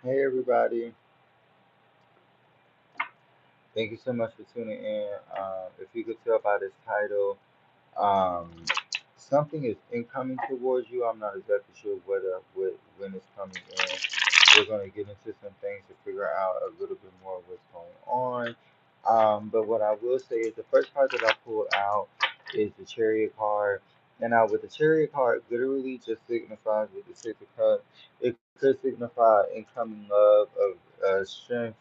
Hey everybody, thank you so much for tuning in. If you could tell by this title, um, something is incoming towards you. I'm not exactly sure when it's coming in. We're going to get into some things to figure out a little bit more of what's going on. But what I will say is the first card that I pulled out is the Chariot card. And now with the Chariot card, literally just signifies with the Six of Cups. It could signify incoming love of strength,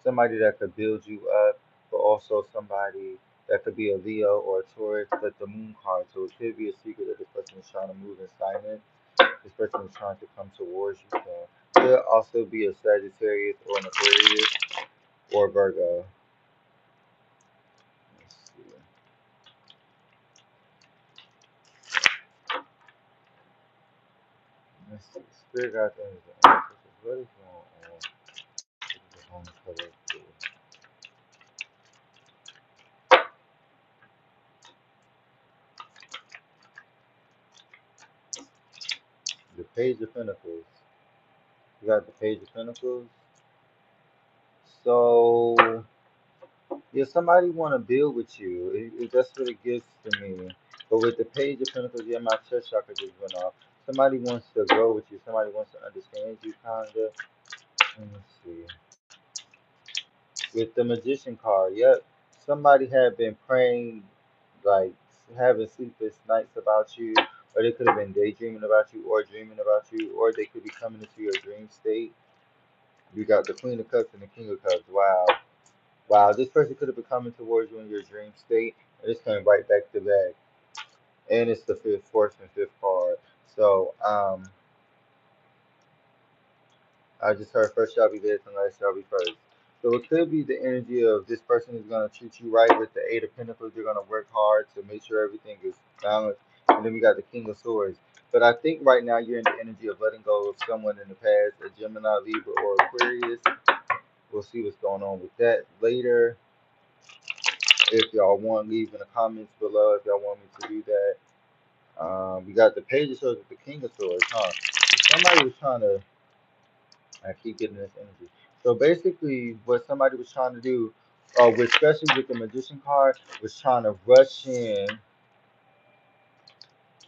somebody that could build you up, but also somebody that could be a Leo or a Taurus, but the Moon card. So it could be a secret that this person is trying to move in silence. This person is trying to come towards you. So it could also be a Sagittarius or an Aquarius or Virgo. Let's see. Let's see. Spirit got things. What is going on? This is a home color. The Page of Pentacles. You got the Page of Pentacles. So yeah, somebody want to build with you. That's what it gives to me. But with the Page of Pentacles, yeah, my chest chakra just went off. Somebody wants to grow with you. Somebody wants to understand you, kinda. Let me see. With the Magician card, yep. Somebody had been praying, like having sleepless nights about you, or they could have been daydreaming about you, or dreaming about you, or they could be coming into your dream state. You got the Queen of Cups and the King of Cups. Wow. Wow, this person could have been coming towards you in your dream state, and this came right back to back. And it's the fifth, fourth, and fifth card. So, I just heard first shall be last and last shall be first. So it could be the energy of this person is gonna treat you right with the Eight of Pentacles. You're gonna work hard to make sure everything is balanced. And then we got the King of Swords. But I think right now you're in the energy of letting go of someone in the past, a Gemini, Libra, or Aquarius. We'll see what's going on with that later. If y'all want, leave in the comments below if y'all want me to do that. We got the Page of Swords with the King of Swords, huh? Somebody was trying to, I keep getting this energy. So basically, what somebody was trying to do, especially with the Magician card, was trying to rush in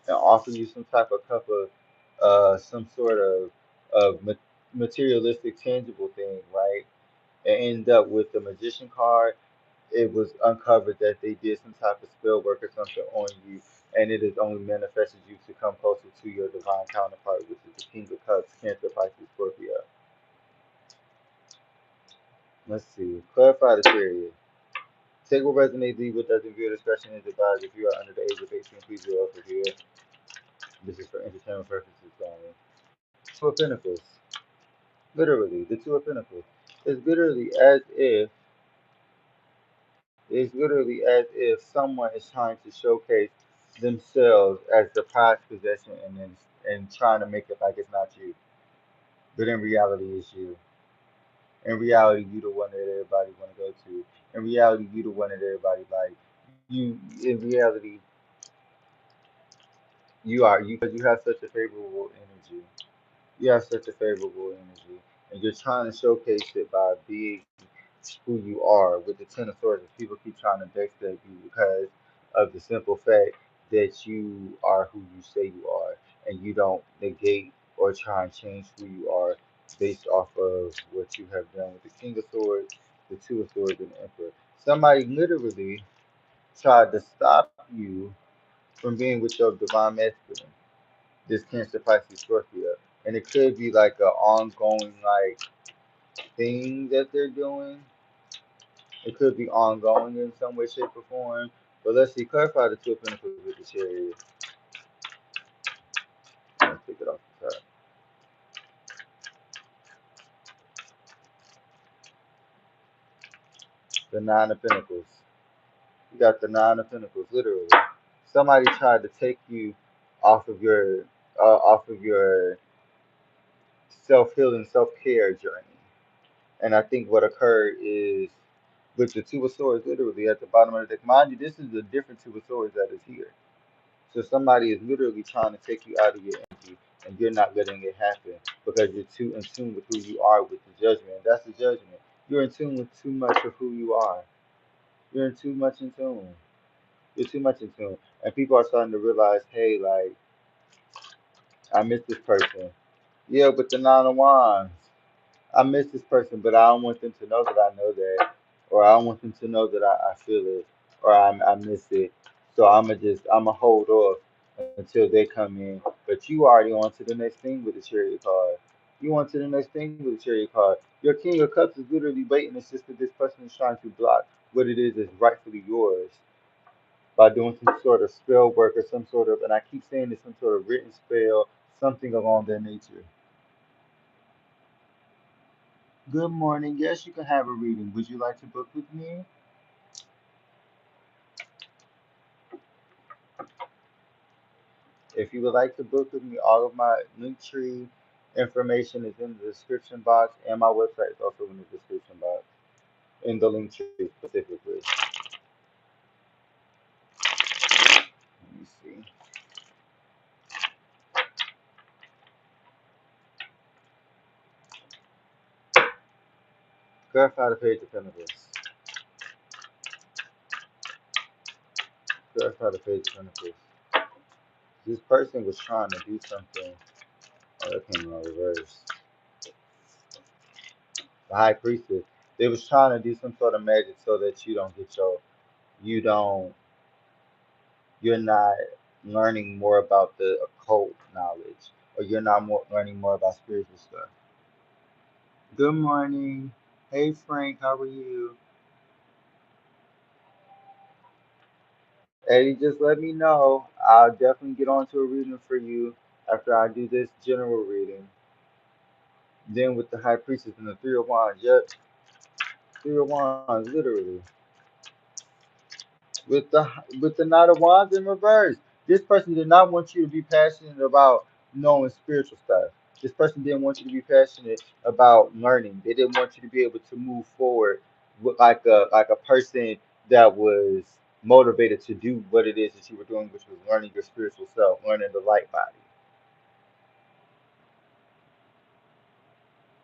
and offer you some type of cup of, some sort of materialistic, tangible thing, right? And end up with the Magician card. It was uncovered that they did some type of spell work or something on you, and it has only manifested you to come closer to your divine counterpart, which is the King of Cups, Cancer, Pisces, Scorpio. Let's see. Clarify the period. Take what resonates, leave what doesn't. Viewer discretion is advised. If you are under the age of 18, please do also here. This is for entertainment purposes only. Two of Pentacles. Literally, the Two of Pentacles. It's literally as if It's literally as if someone is trying to showcase themselves as the prized possession and trying to make it like it's not you. But in reality it's you. In reality you the one that everybody wanna go to. In reality you the one that everybody like. You in reality you are you because you have such a favorable energy. You have such a favorable energy. And you're trying to showcase it by being who you are with the Ten of Swords. And people keep trying to backstab you because of the simple fact that you are who you say you are, and you don't negate or try and change who you are based off of what you have done with the King of Swords, the Two of Swords, and the Emperor. Somebody literally tried to stop you from being with your divine masculine, this Cancer, Pisces, Scorpio, and it could be like an ongoing like thing that they're doing. It could be ongoing in some way, shape, or form. But let's see, clarify the Two of Pentacles with the Chariot. Let's take it off the top. The Nine of Pentacles. You got the Nine of Pentacles, literally. Somebody tried to take you off of your self healing, self care journey. And I think what occurred is with the Two of Swords, literally at the bottom of the deck. Mind you, this is a different Two of Swords that is here. So somebody is literally trying to take you out of your energy, and you're not letting it happen because you're too in tune with who you are with the judgment. That's the judgment. You're in tune with too much of who you are. You're in too much in tune. You're too much in tune. And people are starting to realize, hey, like, I miss this person. Yeah, but the nine of wands. I miss this person, but I don't want them to know that I know that, or I don't want them to know that I feel it, or I miss it. So I'ma hold off until they come in. But you already on to the next thing with the chariot card. You on to the next thing with the chariot card. Your king of cups is literally waiting. It's just that this person is trying to block what it is that's rightfully yours by doing some sort of spell work or some sort of, and I keep saying it's some sort of written spell, something along that nature. Good morning. Yes, you can have a reading. Would you like to book with me? If you would like to book with me, all of my link tree information is in the description box, and my website is also in the description box, in the link tree specifically. Let me see. Clarify the page of pentacles. Clarify the page of pentacles. This person was trying to do something. Oh, that came out reverse. The high priestess. They was trying to do some sort of magic so that you don't, you're not learning more about the occult knowledge, or you're not learning more about spiritual stuff. Good morning. Hey Frank, how are you? Eddie, just let me know. I'll definitely get on to a reading for you after I do this general reading. Then with the high priestess and the three of wands, yep, three of wands, literally. with the with the Knight of Wands in reverse. This person did not want you to be passionate about knowing spiritual stuff. This person didn't want you to be passionate about learning. They didn't want you to be able to move forward with like a person that was motivated to do what it is that you were doing, which was learning your spiritual self, learning the light body.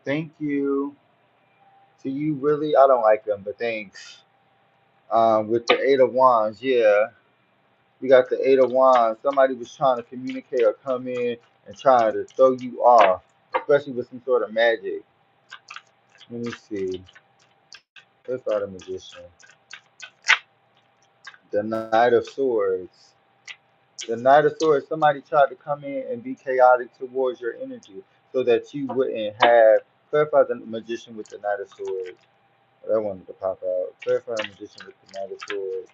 Thank you. To you, really, I don't like them, but thanks. With the Eight of Wands, yeah. We got the Eight of Wands. Somebody was trying to communicate or come in and trying to throw you off, especially with some sort of magic. Let me see. Let's start a magician. The Knight of Swords. The Knight of Swords. Somebody tried to come in and be chaotic towards your energy so that you wouldn't have. Clarify the magician with the Knight of Swords. That wanted to pop out. Clarify the magician with the Knight of Swords.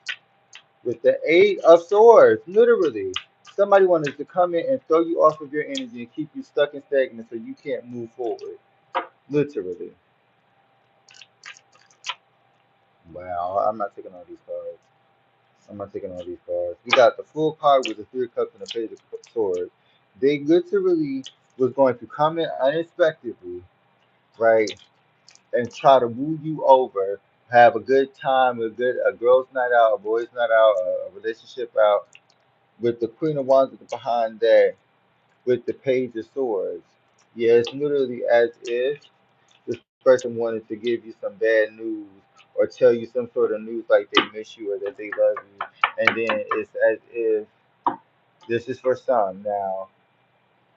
With the Eight of Swords, literally. Somebody wanted to come in and throw you off of your energy and keep you stuck and stagnant so you can't move forward. Literally. Wow, I'm not taking all these cards. I'm not taking all these cards. We got the full card with the Three of Cups and the Page of Swords. They literally was going to come in unexpectedly, right, and try to woo you over, have a good time, a girl's night out, a boy's night out, a relationship out, with the Queen of Wands behind that, with the Page of Swords. Yeah, it's literally as if this person wanted to give you some bad news or tell you some sort of news like they miss you or that they love you. And then it's as if this is for some. Now,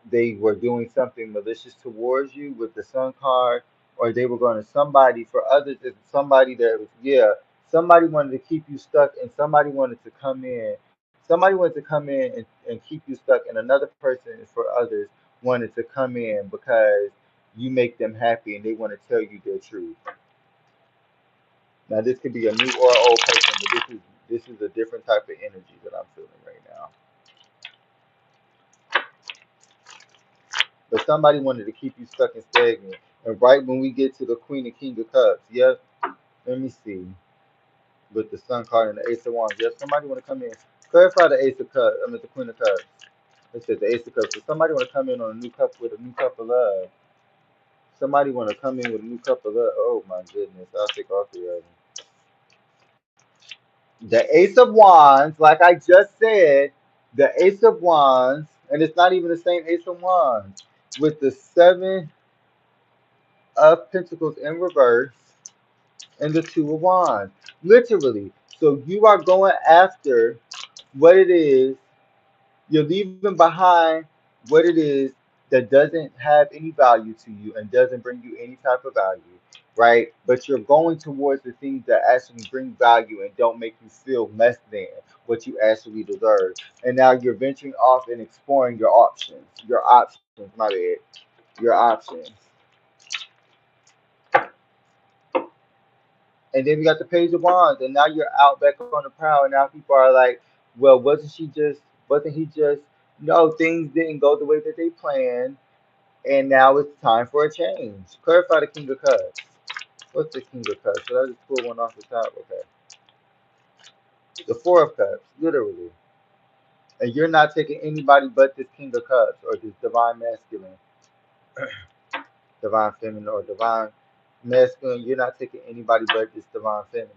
they were doing something malicious towards you with the Sun card, or they were going to somebody for others. It's somebody that was, yeah, somebody wanted to keep you stuck, and somebody wanted to come in. Somebody wanted to come in and keep you stuck, and another person for others wanted to come in because you make them happy and they want to tell you their truth. Now, this could be a new or old person, but this is a different type of energy that I'm feeling right now. But somebody wanted to keep you stuck and stagnant. And right when we get to the Queen and King of Cups, yep, let me see. With the Sun card and the Ace of Wands, yep, somebody want to come in. Clarify the Ace of Cups, I mean the Queen of Cups. It said the Ace of Cups. So somebody want to come in on a new cup with a new cup of love. Somebody want to come in with a new cup of love. Oh my goodness, I'll take all three of them. The Ace of Wands, like I just said, the Ace of Wands And it's not even the same Ace of Wands. With the Seven of Pentacles in reverse and the Two of Wands. Literally. So you are going after what it is. You're leaving behind what it is that doesn't have any value to you and doesn't bring you any type of value, right? But you're going towards the things that actually bring value and don't make you feel less than what you actually deserve. And now you're venturing off and exploring your options. Your options, my bad. Your options. And then we got the Page of Wands, and now you're out back on the prowl, and now people are like, well, wasn't he just, no, things didn't go the way that they planned, and now it's time for a change. Clarify the King of Cups. What's the King of Cups? Should I just pull one off the top? Okay. The Four of Cups, literally. And you're not taking anybody but this King of Cups or this divine masculine, divine feminine, or divine masculine. You're not taking anybody but this divine feminine.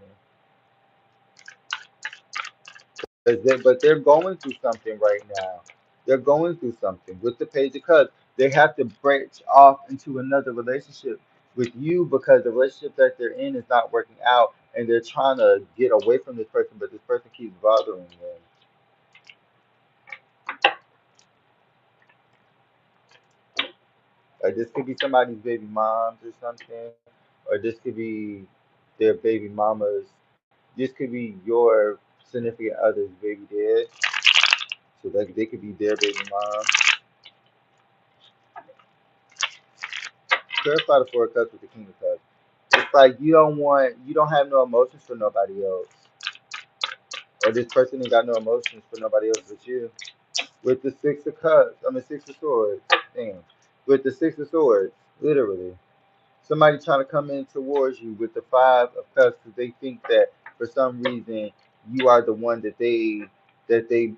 But they're going through something right now. They're going through something with the Page of Cups. They have to branch off into another relationship with you because the relationship that they're in is not working out, and they're trying to get away from this person, but this person keeps bothering them. This could be somebody's baby moms or something, or this could be their baby mamas. This could be your significant other's baby dad, so that they could be their baby mom. Clarify the Four of Cups with the King of Cups. It's like you don't have no emotions for nobody else, or this person ain't got no emotions for nobody else but you. With the Six of Cups, I mean Six of Swords, damn. With the Six of Swords, literally, somebody trying to come in towards you with the Five of Cups because they think that for some reason you are the one that they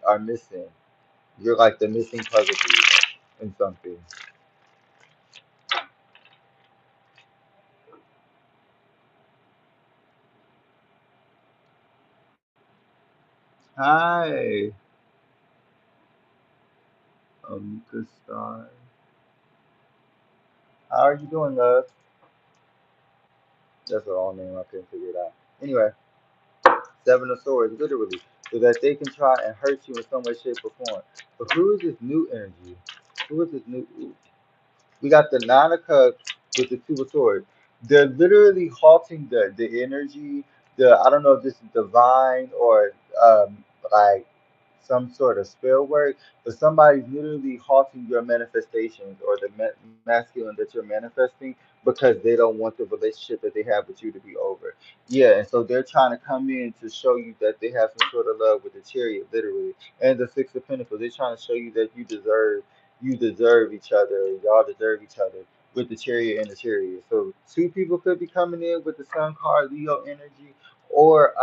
are missing. You're like the missing puzzle piece in something. Hi, Amika Star. How are you doing, love? That's the wrong name. I couldn't figure it out. Anyway, Seven of Swords, literally, so that they can try and hurt you in some way, shape, or form. But who is this new energy? Who is this new? Ooh. We got the Nine of Cups with the Two of Swords. They're literally halting the energy. The I don't know if this is divine or like some sort of spell work, but somebody's literally halting your manifestations or the masculine that you're manifesting because they don't want the relationship that they have with you to be over. Yeah, and so they're trying to come in to show you that they have some sort of love with the Chariot, literally, and the Six of Pentacles. They're trying to show you that you deserve each other. Y'all deserve each other with the Chariot and the Chariot. So two people could be coming in with the Sun card, Leo energy, or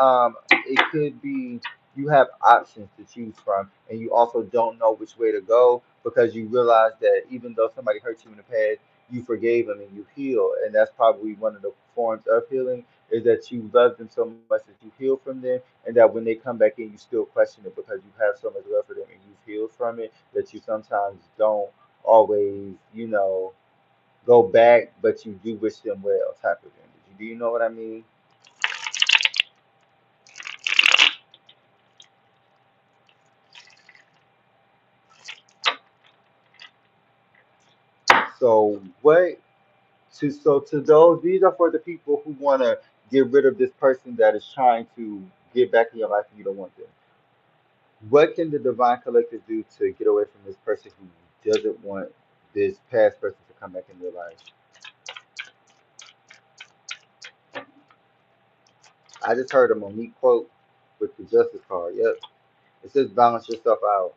it could be you have options to choose from, and you also don't know which way to go because you realize that even though somebody hurt you in the past, you forgave them and you heal, and that's probably one of the forms of healing is that you love them so much that you heal from them, and that when they come back in, you still question it because you have so much love for them and you've healed from it that you sometimes don't always, go back, but you do wish them well type of energy. Do you know what I mean? So what to those, these are for the people who want to get rid of this person that is trying to get back in your life and you don't want them. What can the divine collective do to get away from this person who doesn't want this past person to come back in their life? I just heard a Monique quote with the justice card. Yep. It says balance yourself out.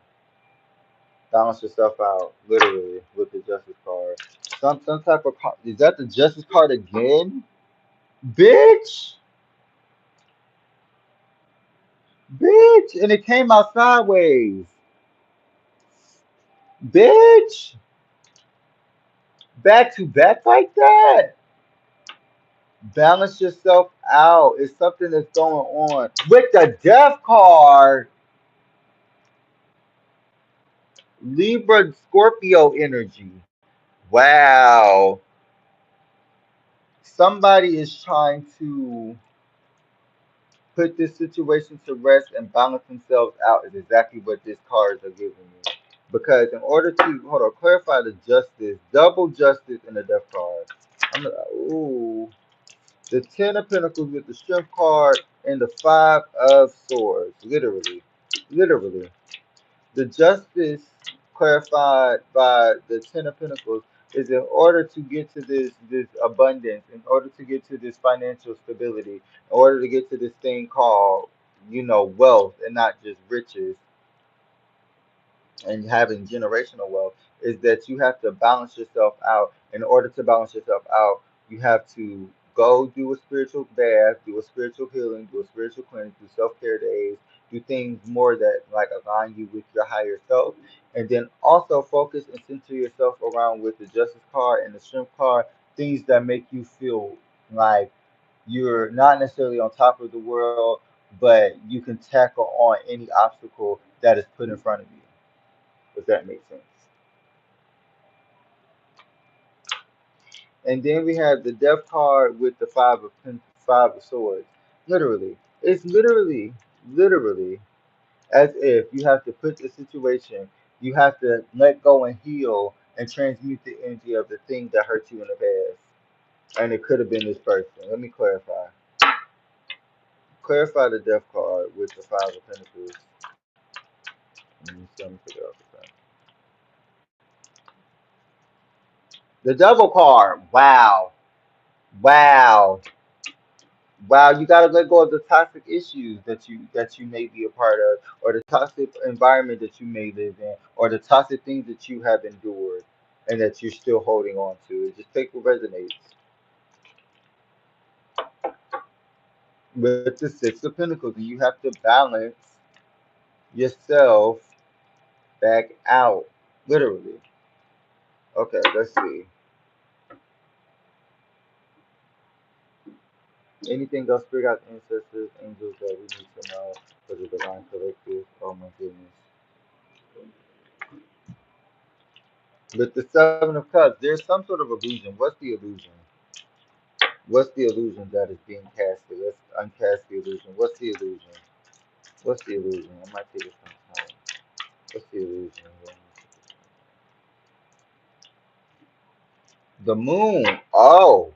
Balance yourself out, literally, with the justice card. Some type of card. Is that the justice card again? Bitch! Bitch! And it came out sideways. Bitch! Back to back like that? Balance yourself out. It's something that's going on. With the death card, Libra Scorpio energy. Wow. Somebody is trying to put this situation to rest and balance themselves out is exactly what these cards are giving me. Because in order to hold on, clarify the justice, double justice in the death card. Ooh, the Ten of Pentacles with the Strength card and the Five of Swords. Literally. The justice clarified by the Ten of Pentacles is in order to get to this abundance, in order to get to this financial stability, in order to get to this thing called, wealth and not just riches and having generational wealth, is that you have to balance yourself out. In order to balance yourself out, you have to go do a spiritual bath, do a spiritual healing, do a spiritual cleanse, do self-care days, do things more that like align you with your higher self, and then also focus and center yourself around with the justice card and the strength card, things that make you feel like you're not necessarily on top of the world, but you can tackle on any obstacle that is put in front of you, if that makes sense. And then we have the Death card with the Five of Swords. Literally, it's literally as if you have to put the situation, you have to let go and heal and transmute the energy of the thing that hurt you in the past. And it could have been this person. Let me clarify. Clarify the Death card with the Five of Pentacles. Let me figure out the thing. The Devil card. Wow. Wow. Wow, you gotta let go of the toxic issues that you may be a part of, or the toxic environment that you may live in, or the toxic things that you have endured and that you're still holding on to. Just take what resonates. With the Six of Pentacles, and you have to balance yourself back out. Literally. Okay, let's see. Anything else, spirit guides, ancestors, angels that we need to know for the divine collective? Oh my goodness. With the Seven of Cups, there's some sort of illusion. What's the illusion? What's the illusion that is being casted? Let's uncast the illusion. What's the illusion? What's the illusion? I might take it some time. What's the illusion? The moon. Oh.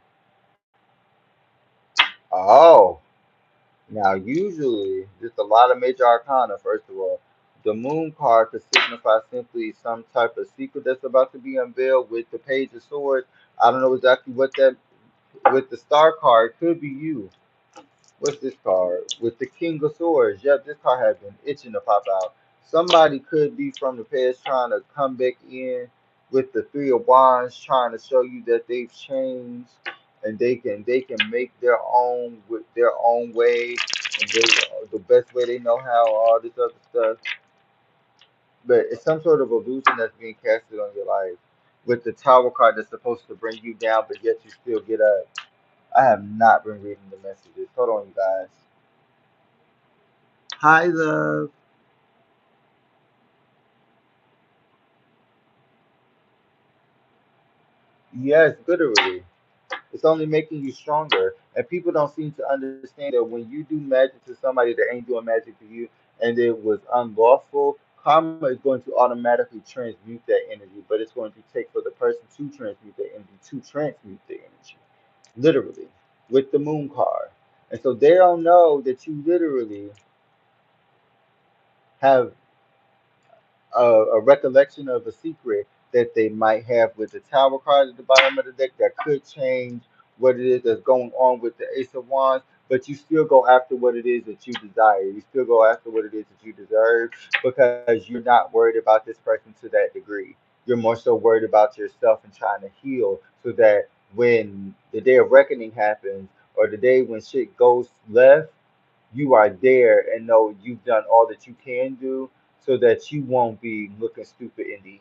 Now, usually, just a lot of major arcana, first of all. The moon card could signify simply some type of secret that's about to be unveiled with the Page of Swords. I don't know exactly what that, with the Star card, could be you. What's this card? With the King of Swords. Yep, this card has been itching to pop out. Somebody could be from the past trying to come back in with the Three of Wands, trying to show you that they've changed and they can make their own with their own way and they the best way they know how, all this other stuff. But it's some sort of illusion that's being casted on your life. With the Tower card that's supposed to bring you down, but yet you still get up. I have not been reading the messages. Hold on, you guys. Hi, love. Yes, literally. It's only making you stronger. And people don't seem to understand that when you do magic to somebody that ain't doing magic to you and it was unlawful, karma is going to automatically transmute that energy, but it's going to take for the person to transmute that energy to transmute the energy. Literally. With the moon card. And so they don't know that you literally have a recollection of a secret that they might have with the Tower card at the bottom of the deck that could change what it is that's going on with the Ace of Wands, but you still go after what it is that you desire. You still go after what it is that you deserve because you're not worried about this person to that degree. You're more so worried about yourself and trying to heal so that when the day of reckoning happens or the day when shit goes left, you are there and know you've done all that you can do so that you won't be looking stupid in the end.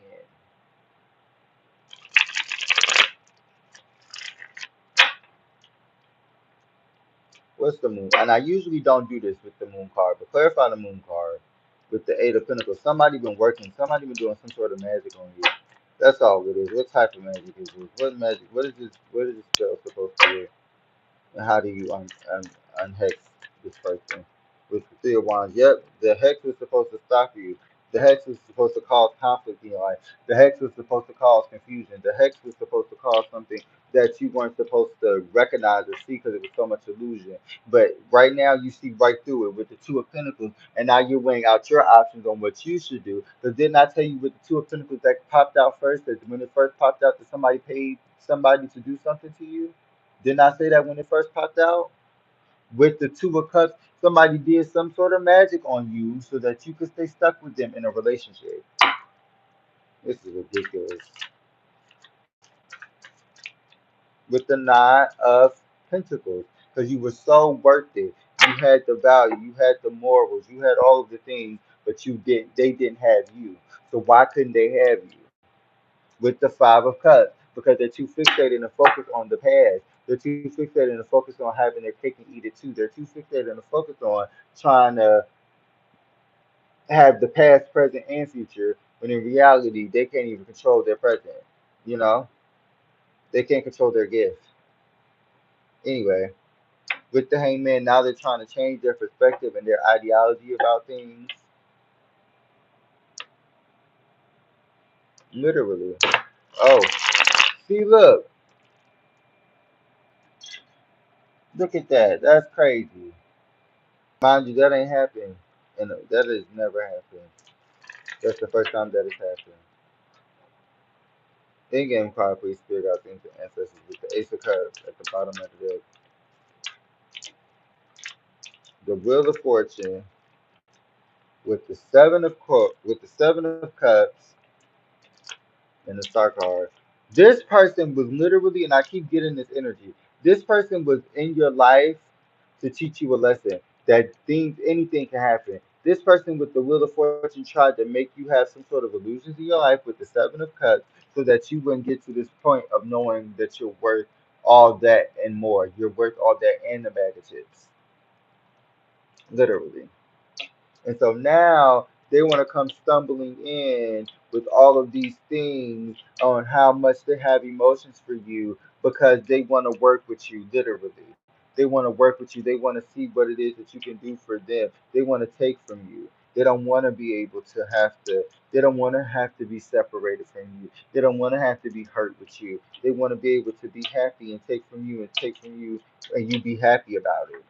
What's the moon? And I usually don't do this with the moon card, but clarify the moon card. with the Eight of Pentacles. Somebody been working. Somebody been doing some sort of magic on you. That's all it is. What type of magic is this? What magic? What is this? What is this spell supposed to do? And how do you unhex this person? With the Three of Wands, yep, the hex was supposed to stop you. The hex was supposed to cause conflict in your life. The hex was supposed to cause confusion. The hex was supposed to cause something that you weren't supposed to recognize or see because it was so much illusion. But right now, you see right through it with the Two of Pentacles, and now you're weighing out your options on what you should do. But didn't I tell you with the Two of Pentacles that popped out first, that when it first popped out, that somebody paid somebody to do something to you? Didn't I say that when it first popped out? With the Two of Cups, somebody did some sort of magic on you so that you could stay stuck with them in a relationship. This is ridiculous. With the Nine of Pentacles, because you were so worth it. You had the value, you had the morals, you had all of the things, but they didn't have you. So why couldn't they have you? With the Five of Cups, because they're too fixated and focused on the past. They're too fixated and focused on having their cake and eat it too. They're too fixated and focused on trying to have the past, present, and future, when in reality they can't even control their present. You know, they can't control their gift. Anyway, with the Hangman, now they're trying to change their perspective and their ideology about things. Literally. Oh, see, look at that. That's crazy. Mind you, that ain't happened, and that has never happened. That's the first time that has happened. In-game card, please spirit out things to ancestors with the Ace of Cups at the bottom of the deck. The Wheel of Fortune with the Seven of Cups and the Star card. This person was literally, and I keep getting this energy. This person was in your life to teach you a lesson that anything can happen. This person with the Wheel of Fortune tried to make you have some sort of illusions in your life with the Seven of Cups, so that you wouldn't get to this point of knowing that you're worth all that and more. You're worth all that and the bag of chips, literally. And so now they want to come stumbling in with all of these things on how much they have emotions for you, because they want to work with you, literally. They want to work with you. They want to see what it is that you can do for them. They want to take from you. They don't want to be able to they don't want to have to be separated from you. They don't want to have to be hurt with you. They want to be able to be happy and take from you and take from you, and you be happy about it.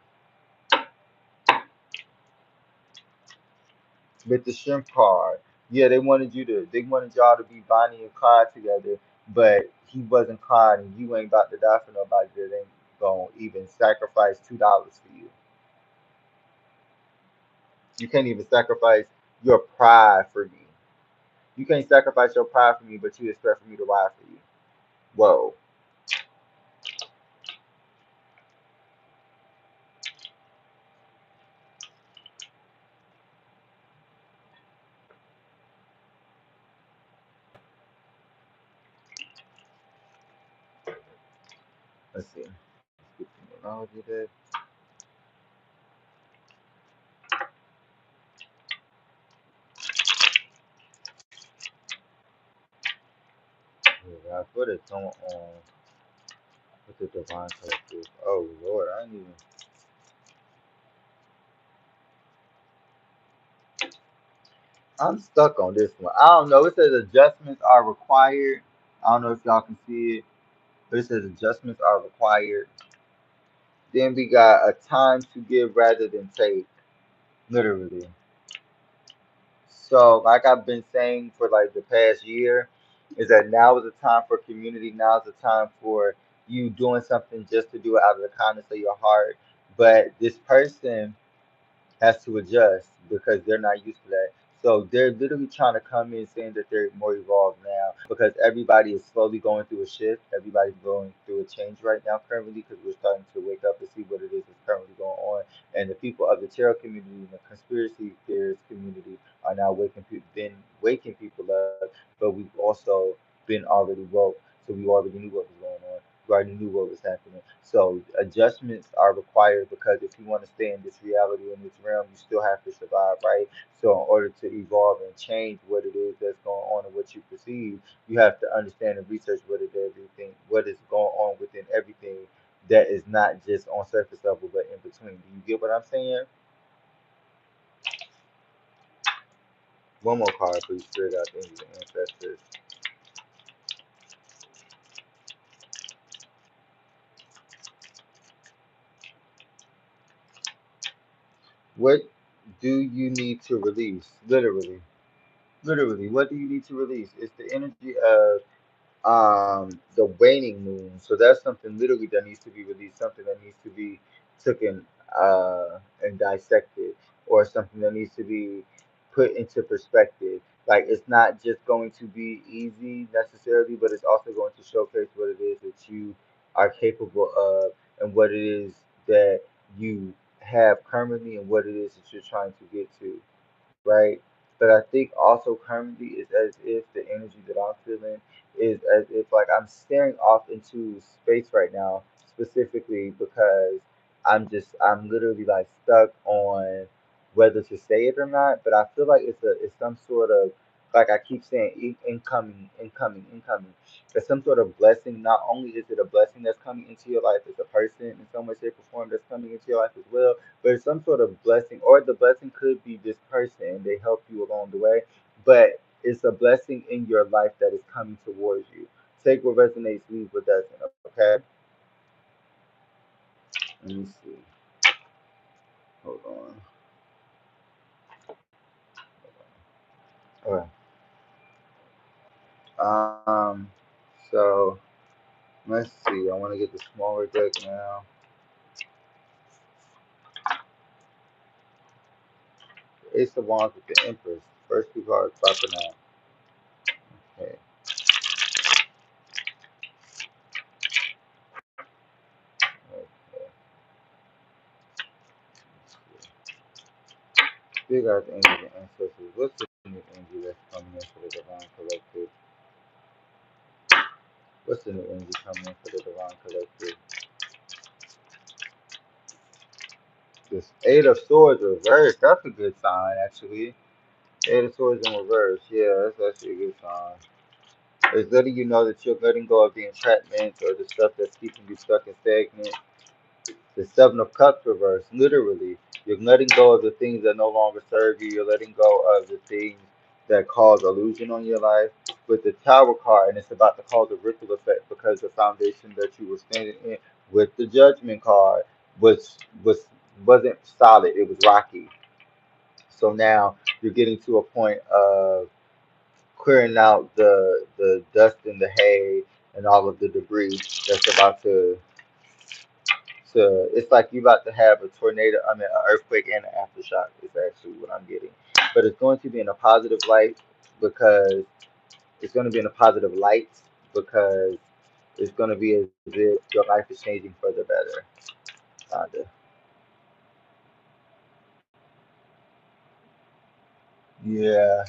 With the shrimp card. Yeah, they wanted y'all to be Bonnie and Clyde together, but he wasn't Clyde, and you ain't about to die for nobody that ain't gonna even sacrifice $2 for you. You can't even sacrifice your pride for me. You can't sacrifice your pride for me, but you expect for me to ride for you. Whoa. Let's see. Let's get some numerology there. Yeah, I put it on with the divine collective. Oh Lord, I ain't even. I'm stuck on this one. I don't know. It says adjustments are required. I don't know if y'all can see it, but it says adjustments are required. Then we got a time to give rather than take, literally. So, like I've been saying for like the past year, is that now is the time for community. Now is the time for you doing something just to do it out of the kindness of your heart. But this person has to adjust because they're not used to that. So they're literally trying to come in saying that they're more evolved now, because everybody is slowly going through a shift. Everybody's going through a change right now currently, because we're starting to wake up and see what it is that's currently going on. And the people of the tarot community and the conspiracy theorist community are now waking people up, but we've also been already woke. So we already knew what was going on. You already knew what was happening. So adjustments are required because if you want to stay in this reality, in this realm, you still have to survive, right? So in order to evolve and change what it is that's going on and what you perceive, you have to understand and research what is going on within everything that is not just on surface level but in between. Do you get what I'm saying? One more card, please. Spirit out the angels and ancestors. What do you need to release? Literally, what do you need to release? It's the energy of the waning moon. So that's something literally that needs to be released, something that needs to be taken and dissected, or something that needs to be put into perspective. Like it's not just going to be easy necessarily, but it's also going to showcase what it is that you are capable of and what it is that you have currently and what it is that you're trying to get to, right? But I think also currently is as if the energy that I'm feeling is as if like I'm staring off into space right now, specifically because I'm literally like stuck on whether to say it or not. But I feel like it's some sort of like I keep saying incoming, incoming, incoming. There's some sort of blessing. Not only is it a blessing that's coming into your life as a person in some way, shape, or form that's coming into your life as well, but it's some sort of blessing, or the blessing could be this person and they help you along the way. But it's a blessing in your life that is coming towards you. Take what resonates, leave what doesn't. Okay. Let me see. Hold on. All right. So let's see. I want to get the smaller deck now. Ace of Wands with the Empress. First two cards popping out. Okay. Okay. Figure out the energy and ancestors. What's the new energy that's coming in for the divine collective? What's the new energy coming in for the divine collective? This Eight of Swords reverse. That's a good sign, actually. Eight of Swords in reverse. Yeah, that's actually a good sign. It's letting you know that you're letting go of the entrapments or the stuff that's keeping you stuck and stagnant. The Seven of Cups reverse. Literally, you're letting go of the things that no longer serve you. You're letting go of the things that cause illusion on your life. With the Tower card, and it's about to cause a ripple effect because the foundation that you were standing in with the Judgment card wasn't solid. It was rocky. So now you're getting to a point of clearing out the dust and the hay and all of the debris that's about to it's like you're about to have a tornado, I mean an earthquake and an aftershock is actually what I'm getting. But it's going to be in a positive light because it's going to be in a positive light because it's going to be as if your life is changing for the better. Kinda. Yeah,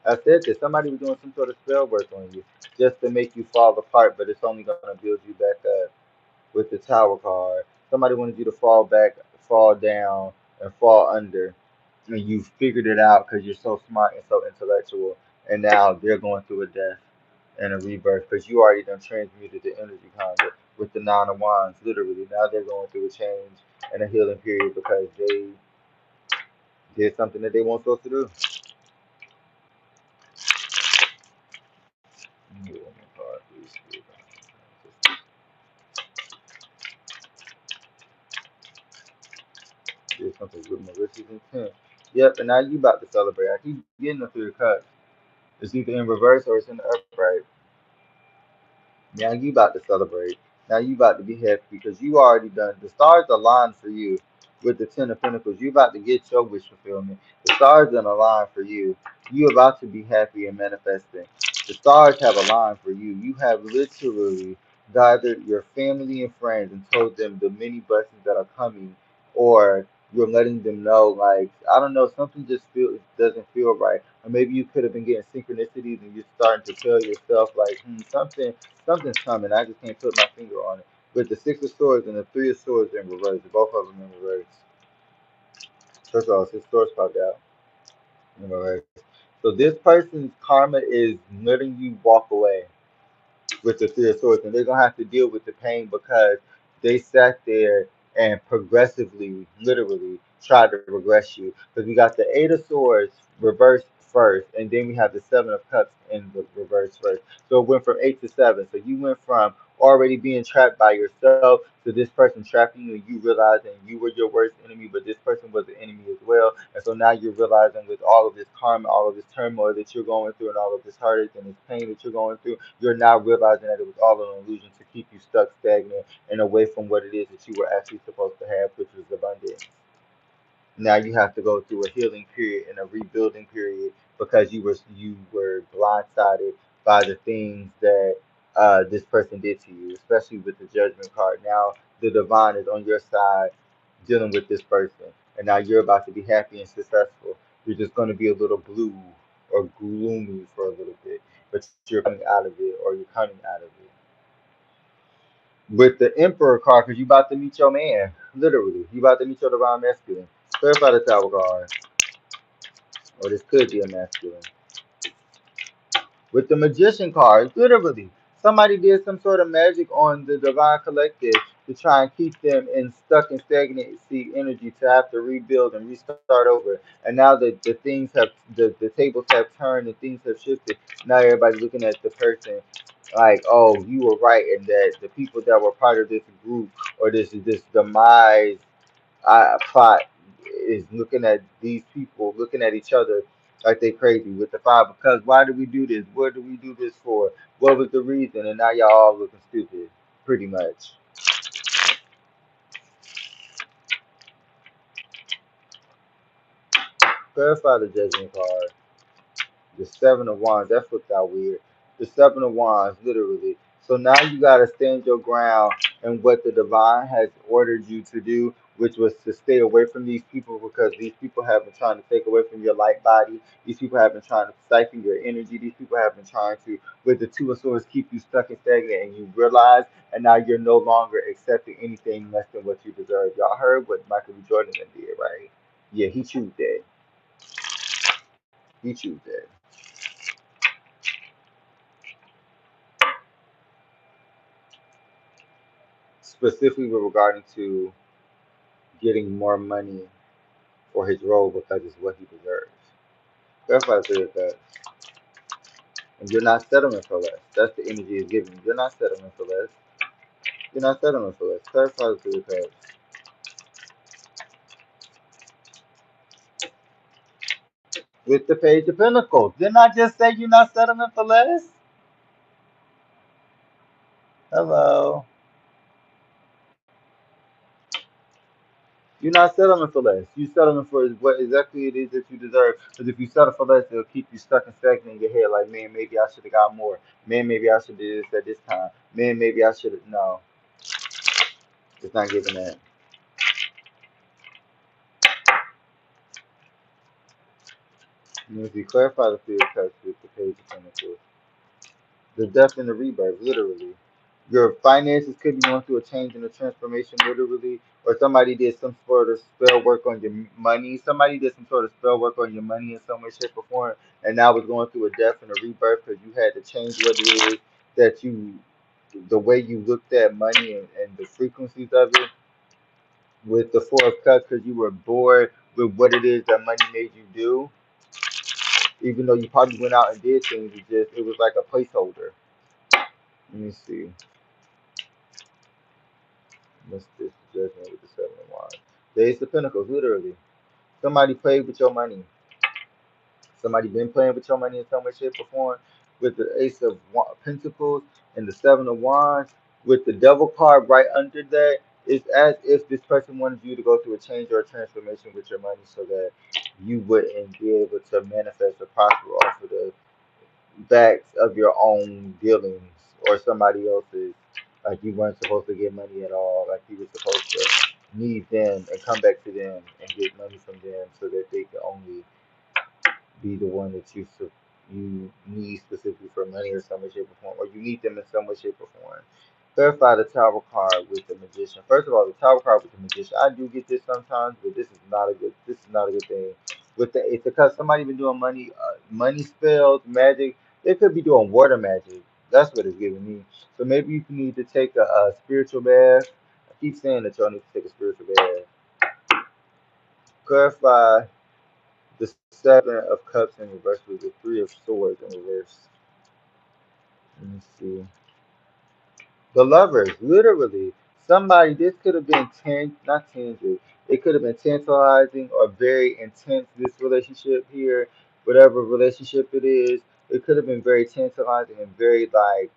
I said that somebody was doing some sort of spell work on you just to make you fall apart, but it's only gonna build you back up with the Tower card. Somebody wanted you to fall back, fall down, and fall under, and you figured it out because you're so smart and so intellectual, and now they're going through a death and a rebirth because you already done transmuted the energy conduit with the Nine of Wands. Literally, now they're going through a change and a healing period because they did something that they weren't supposed to do. Get one more card, please. Did something with malicious intent. Yep, and now you about to celebrate. I keep getting them through the cuts. It's either in reverse or it's in the upright. Now you about to celebrate. Now you about to be happy because you already done. The stars aligned for you with the Ten of Pentacles. You about to get your wish fulfillment. The stars done aligned for you. You about to be happy and manifesting. The stars have aligned for you. You have literally gathered your family and friends and told them the many blessings that are coming, or You're letting them know, like, I don't know, something just doesn't feel right. Or maybe you could have been getting synchronicities and you're starting to tell yourself like, something's coming. I just can't put my finger on it. With the Six of Swords and the Three of Swords in reverse, both of them in reverse. First of all, Six of Swords popped out in reverse. So this person's karma is letting you walk away with the Three of Swords, and they're gonna have to deal with the pain because they sat there and progressively, literally, tried to regress you. Because we got the Eight of Swords reversed first, and then we have the Seven of Cups in the reverse first. So it went from 8 to 7. So you went from already being trapped by yourself to this person trapping you, and you realizing you were your worst enemy, but this person was an enemy as well. And so now you're realizing with all of this karma, all of this turmoil that you're going through, and all of this heartache and this pain that you're going through, you're now realizing that it was all an illusion to keep you stuck, stagnant, and away from what it is that you were actually supposed to have, which was abundance. Now you have to go through a healing period and a rebuilding period because you were blindsided by the things that this person did to you, especially with the judgment card. Now the divine is on your side dealing with this person, and now you're about to be happy and successful. You're just going to be a little blue or gloomy for a little bit, but you're coming out of it, or you're coming out of it with the Emperor card because you about to meet your man. Literally, you about to meet your divine masculine. Clarify the Tower card, or this could be a masculine. With the Magician card, literally, somebody did some sort of magic on the divine collective to try and keep them in stuck and stagnancy energy to have to rebuild and restart over. And now the things have the tables have turned and things have shifted. Now everybody's looking at the person like, oh, you were right, and that the people that were part of this group or this demise plot is looking at these people, looking at each other like they crazy with the five. Because why do we do this? What do we do this for? What was the reason? And now y'all all looking stupid, pretty much. Clarify the judgment card. The Seven of Wands, that flipped out weird. The Seven of Wands, literally. So now you got to stand your ground and what the divine has ordered you to do, which was to stay away from these people because these people have been trying to take away from your light body. These people have been trying to siphon your energy. These people have been trying to, with the Two of Swords, keep you stuck and stagnant, and you realize, and now you're no longer accepting anything less than what you deserve. Y'all heard what Michael B. Jordan did, right? Yeah, he chose that. He chose that. Specifically with regarding to getting more money for his role because it's what he deserves. That's why I say that. And you're not settling for less. That's the energy he's giving you. You're not settling for less. You're not settling for less. Clarify the three of cups. With the page of pentacles. Didn't I just say you're not settling for less? Hello. You're not settling for less. You're settling for what exactly it is that you deserve. Because if you settle for less, it'll keep you stuck and stagnant in your head. Like, man, maybe I should have got more. Man, maybe I should have did this at this time. Man, maybe I should have. No, it's not giving that. If you clarify the field cuts with the page of pentacles, the death and the rebirth, literally. Your finances could be going through a change and a transformation, literally, or somebody did some sort of spell work on your money. Somebody did some sort of spell work on your money in some way, shape, or form, and now it's going through a death and a rebirth because you had to change what it is that you, the way you looked at money and the frequencies of it with the Four of Cups because you were bored with what it is that money made you do. Even though you probably went out and did things, it was like a placeholder. Let me see. What's this judgment with the Seven of Wands? The Ace of Pentacles, literally. Somebody played with your money. Somebody been playing with your money in some way, shape, or form. With the Ace of Pentacles and the Seven of Wands, with the Devil card right under that, it's as if this person wanted you to go through a change or a transformation with your money so that you wouldn't be able to manifest or prosper off of the backs of your own dealings or somebody else's. Like you weren't supposed to get money at all, like you were supposed to. need them and come back to them and get money from them so that they can only be the one that you need specifically for money or some way, shape, or form, or you need them in some way, shape, or form. Clarify the Tower card with the Magician. First of all, the Tower card with the Magician. I do get this sometimes, but this is not a good. This is not a good thing. With the it's because somebody been doing money spells, magic. They could be doing water magic. That's what it's giving me. So maybe you need to take a spiritual bath. I keep saying that y'all need to take a spiritual bath. Clarify the Seven of Cups in reverse with the Three of Swords in reverse. Let me see. The Lovers, literally. Somebody, this could have been not tangent. It could have been tantalizing or very intense, this relationship here, whatever relationship it is. It could have been very tantalizing and very, like,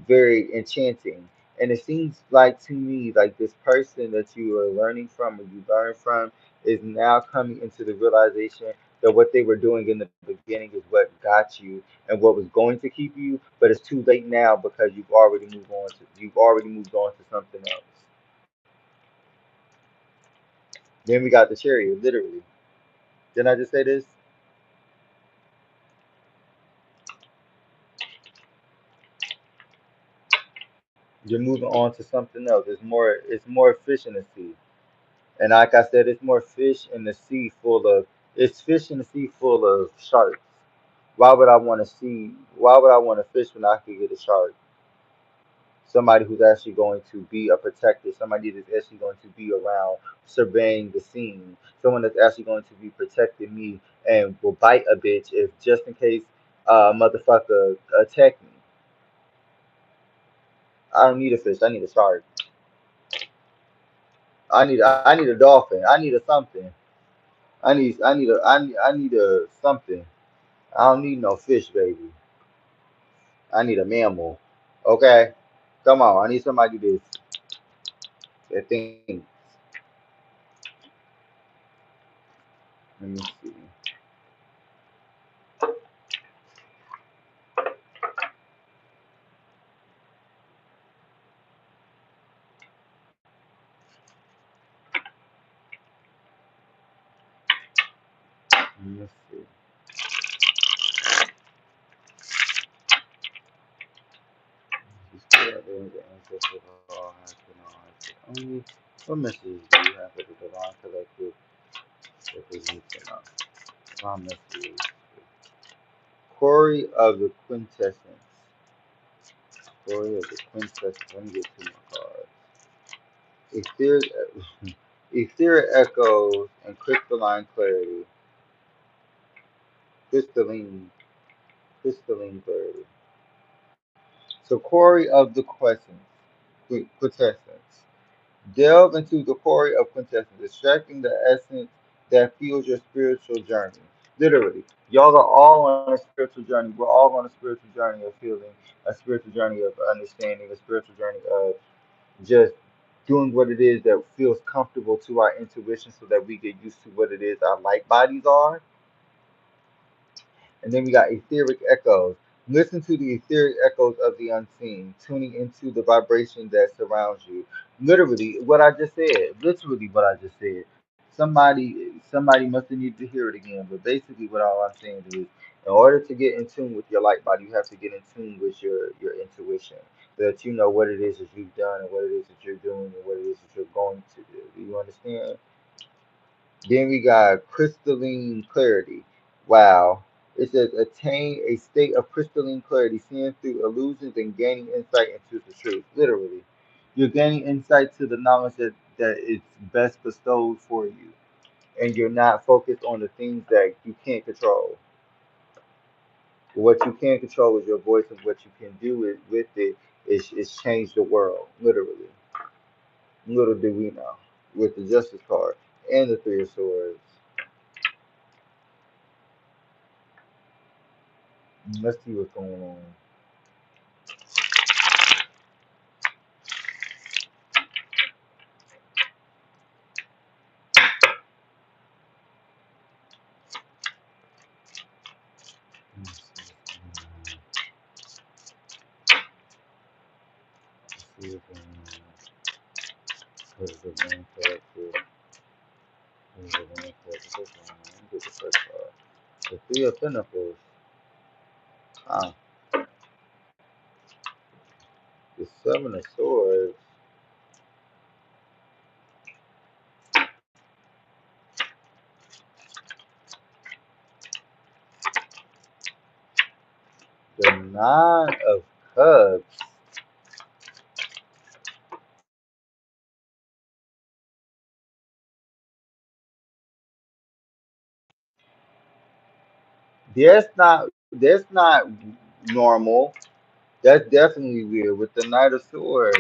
very enchanting. And it seems like to me like this person that you are learning from or you learn from is now coming into the realization that what they were doing in the beginning is what got you and what was going to keep you, but it's too late now because you've already moved on to something else. Then we got the chariot, literally. Didn't I just say this? You're moving on to something else. It's more fish in the sea. And like I said, it's more fish in the sea full of it's fish in the sea full of sharks. Why would I want to fish when I could get a shark? Somebody who's actually going to be a protector, somebody that's actually going to be around surveying the scene, someone that's actually going to be protecting me and will bite a bitch if just in case motherfucker attack me. I don't need a fish, I need a shark. I need a dolphin. I need a something. I need a something. I don't need no fish, baby. I need a mammal. Okay? Come on, I need somebody that thinks. Let me see. Let me see. She's still doing the ancestors of all has been all has been only. What messages do you have for the divine collective that they need to know? Divine messages. Quarry of the quintessence. Quarry of the quintessence. Let me get two more cards. Etheric, etheric echoes and crystalline clarity. Crystalline, crystalline clarity. So, quarry of the quintessence. Delve into the quarry of quintessence, extracting the essence that fuels your spiritual journey. Literally, y'all are all on a spiritual journey. We're all on a spiritual journey of healing, a spiritual journey of understanding, a spiritual journey of just doing what it is that feels comfortable to our intuition so that we get used to what it is our light bodies are. And then we got etheric echoes. Listen to the etheric echoes of the unseen, tuning into the vibration that surrounds you. Literally, what I just said. Literally, what I just said. Somebody must have needed to hear it again. But basically, what all I'm saying is, in order to get in tune with your light body, you have to get in tune with your intuition, so that you know what it is that you've done and what it is that you're doing and what it is that you're going to do. Do you understand? Then we got crystalline clarity. Wow. It says attain a state of crystalline clarity, seeing through illusions and gaining insight into the truth. Literally. You're gaining insight to the knowledge that is best bestowed for you. And you're not focused on the things that you can't control. What you can control is your voice, and what you can do with it is change the world. Literally. Little do we know. With the Justice card and the Three of Swords. Let's see what's going on. The first card. The Three of Pentacles. Ah, the Seven of Swords. The Nine of Cups. That's not normal. That's definitely weird. With the Knight of Swords,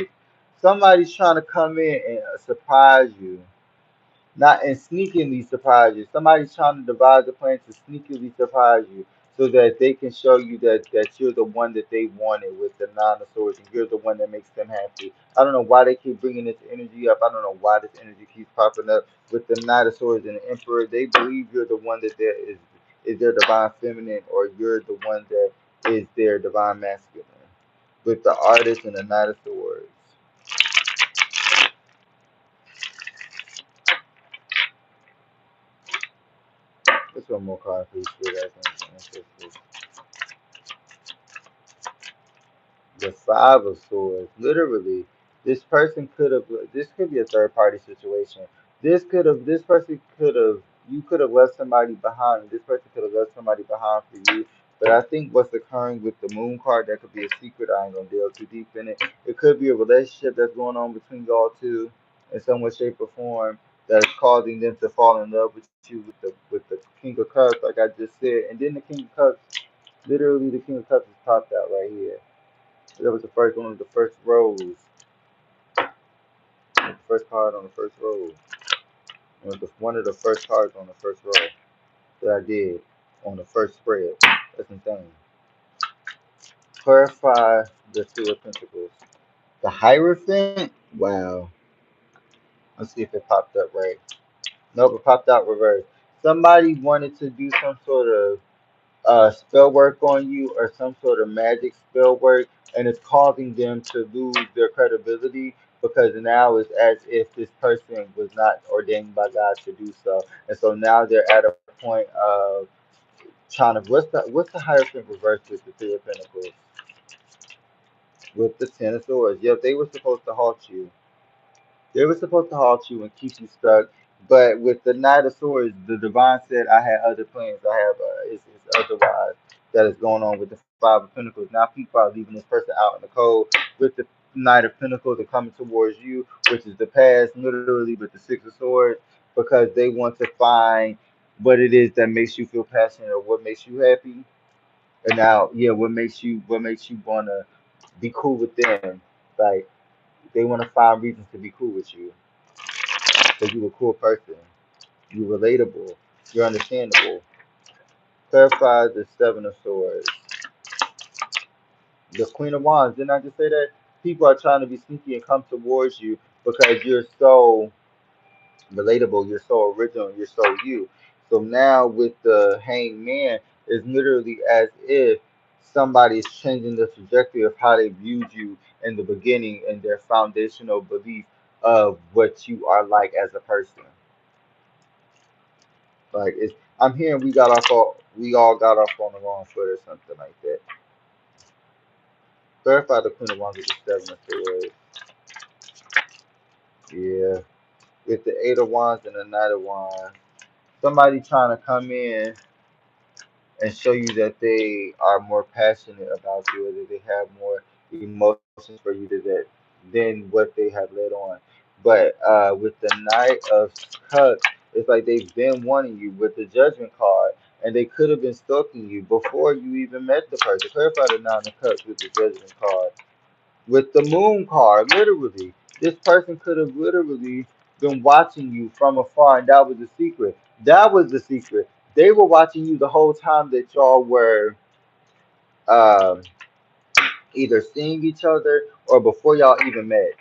somebody's trying to come in and surprise you. Not and sneakily surprise you. Somebody's trying to devise a plan to sneakily surprise you so that they can show you that you're the one that they wanted with the Nine of Swords and you're the one that makes them happy. I don't know why they keep bringing this energy up. I don't know why this energy keeps popping up with the Knight of Swords and the Emperor. They believe you're the one that is their divine feminine or you're the one that is their divine masculine. With the Artist and the Knight of Swords. Let's one more card, please. The Five of Swords. Literally, this person could have. This could be a third party situation. This could have. This person could have. You could have left somebody behind. This person could have left somebody behind for you. But I think what's occurring with the Moon card, that could be a secret. I ain't gonna delve too deep in it. It could be a relationship that's going on between y'all two in some way, shape, or form that is causing them to fall in love with you with the King of Cups, like I just said. And then the King of Cups, literally, the King of Cups is popped out right here. That was the first one of the first rows. The first card on the first row. It was one of the first cards on the first row that I did on the first spread. That's insane. Clarify the Two of Pentacles. The Hierophant? Wow. Let's see if it popped up right. Nope, it popped out reverse. Somebody wanted to do some sort of spell work on you or some sort of magic spell work, and it's causing them to lose their credibility because now it's as if this person was not ordained by God to do so, and so now they're at a point of trying to what's the Hierophant reverse with the Three of Pentacles with the Ten of Swords. Yep, they were supposed to halt you. They were supposed to halt you and keep you stuck. But with the Knight of Swords, the Divine said, I had other plans. I have, it's otherwise that is going on with the Five of Pentacles. Now people are leaving this person out in the cold with the Knight of Pentacles are coming towards you, which is the past, literally, with the Six of Swords, because they want to find what it is that makes you feel passionate or what makes you happy. And now, yeah, what makes you wanna be cool with them. Like they want to find reasons to be cool with you because you're a cool person. You're relatable. You're understandable. Clarify the Seven of Swords. The Queen of Wands. Didn't I just say that? People are trying to be sneaky and come towards you because you're so relatable. You're so original. You're so you. So now with the Hanged Man, it's literally as if somebody is changing the trajectory of how they viewed you in the beginning and their foundational belief of what you are like as a person. Like it's, I'm hearing we all got off on the wrong foot or something like that. Clarify the Queen of Wands with the Seven of Swords. Yeah, with the Eight of Wands and the Knight of Wands. Somebody trying to come in and show you that they are more passionate about you, or that they have more emotions for you than what they have led on. But with the Knight of Cups, it's like they've been wanting you with the Judgment card, and they could have been stalking you before you even met the person. Clarify the Nine of Cups with the Judgment card. With the Moon card, literally, this person could have literally been watching you from afar, and that was the secret. That was the secret. They were watching you the whole time that y'all were um, either seeing each other or before y'all even met.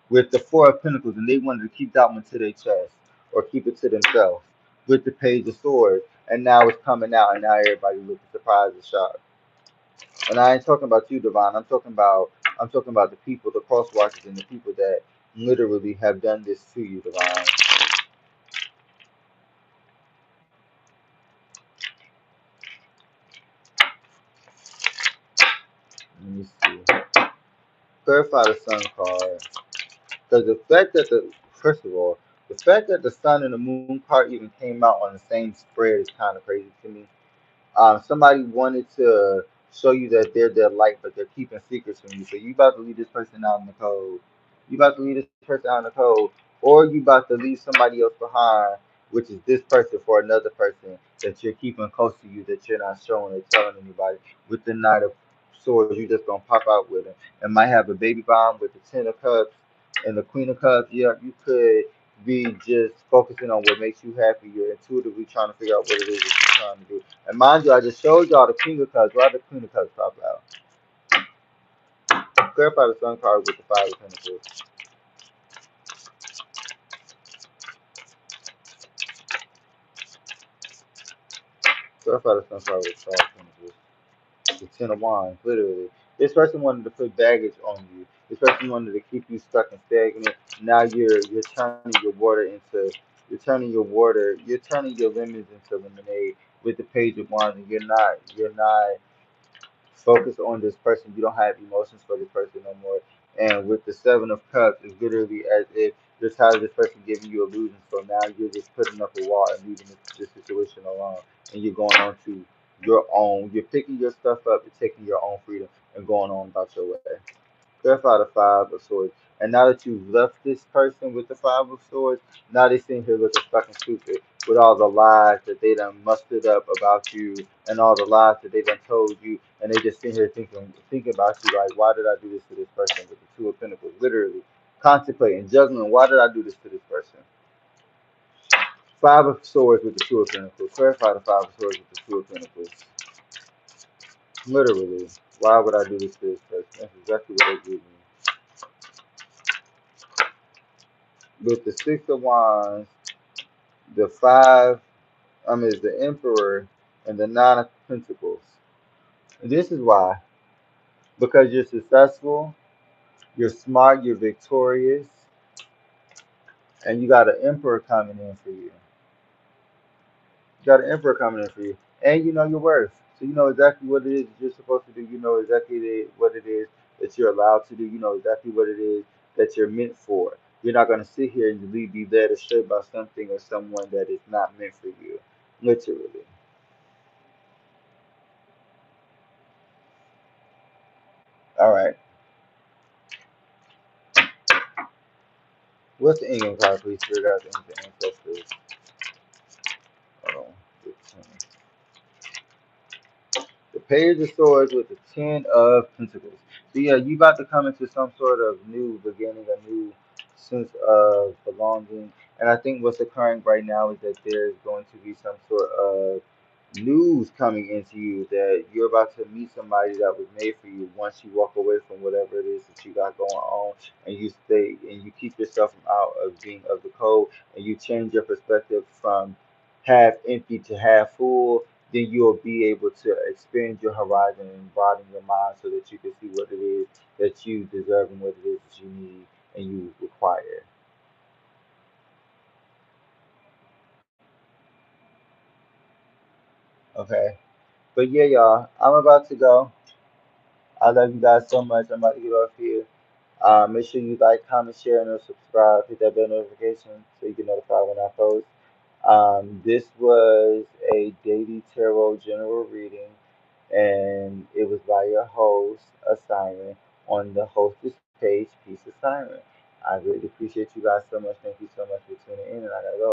With the Four of Pentacles, and they wanted to keep that one to their chest or keep it to themselves. With the Page of Swords, and now it's coming out, and now everybody looking surprised and shocked. And I ain't talking about you, Devon. I'm talking about the people, the crosswalkers, and the people that literally have done this to you, Devon. Clarify the sun card. Because the fact that first of all, the fact that the sun and the moon card even came out on the same spread is kind of crazy to me. Somebody wanted to show you that they're their light, but they're keeping secrets from you. So you about to leave this person out in the cold. You about to leave this person out in the cold, or you about to leave somebody else behind, which is this person for another person that you're keeping close to you that you're not showing or telling anybody. With the Knight of Swords, you just gonna pop out with it, and might have a baby bomb with the Ten of Cups and the Queen of Cups. Yeah, you could be just focusing on what makes you happy. You're intuitively trying to figure out what it is that you're trying to do. And mind you, I just showed y'all the King of Cups. Why the Queen of Cups pop out? Clarify the Sun card with the Five of Pentacles. Clarify the Sun card with the Five of Pentacles. The Ten of Wands, literally. This person wanted to put baggage on you. This person wanted to keep you stuck and stagnant. Now you're turning your water into you're turning your lemons into lemonade with the Page of Wands, and you're not focus on this person. You don't have emotions for this person no more. And with the Seven of Cups, it's literally as if you're tired of this person giving you illusions. So now you're just putting up a wall and leaving this situation alone. And you're going on to your own. You're picking your stuff up and taking your own freedom and going on about your way. Clarify the Five of Swords. And now that you've left this person with the Five of Swords, now they sitting here looking fucking stupid with all the lies that they done mustered up about you and all the lies that they done told you, and they just sitting here thinking about you like, why did I do this to this person with the Two of Pentacles? Literally contemplating, juggling, why did I do this to this person? Five of Swords with the Two of Pentacles. Clarify the Five of Swords with the Two of Pentacles. Literally, why would I do this to this person? That's exactly what they did me. With the Six of Wands, the the Emperor, and the Nine of Pentacles. And this is why. Because you're successful, you're smart, you're victorious, and you got an Emperor coming in for you. You got an Emperor coming in for you. And you know your worth. So you know exactly what it is that you're supposed to do. You know exactly what it is that you're allowed to do. You know exactly what it is that you're meant for. You're not going to sit here and be led astray by something or someone that is not meant for you. Literally. All right. What's the Indian card, please? Spirit guides and ancestors. Hold on. 15. The Page of Swords with the Ten of Pentacles. So yeah, you about to come into some sort of new beginning, a new sense of belonging. And I think what's occurring right now is that there's going to be some sort of news coming into you that you're about to meet somebody that was made for you once you walk away from whatever it is that you got going on, and you stay and you keep yourself out of being of the code, and you change your perspective from half empty to half full. Then you'll be able to expand your horizon and broaden your mind so that you can see what it is that you deserve and what it is that you need and you require. Okay. But yeah, y'all, I'm about to go. I love you guys so much. I'm about to get off here. Make sure you like, comment, share, and subscribe. Hit that bell notification so you get notified when I post. This was a daily tarot general reading, and it was by your host, Assignment, on the hostess page, Peace Assignment. I really appreciate you guys so much. Thank you so much for tuning in, and I gotta go.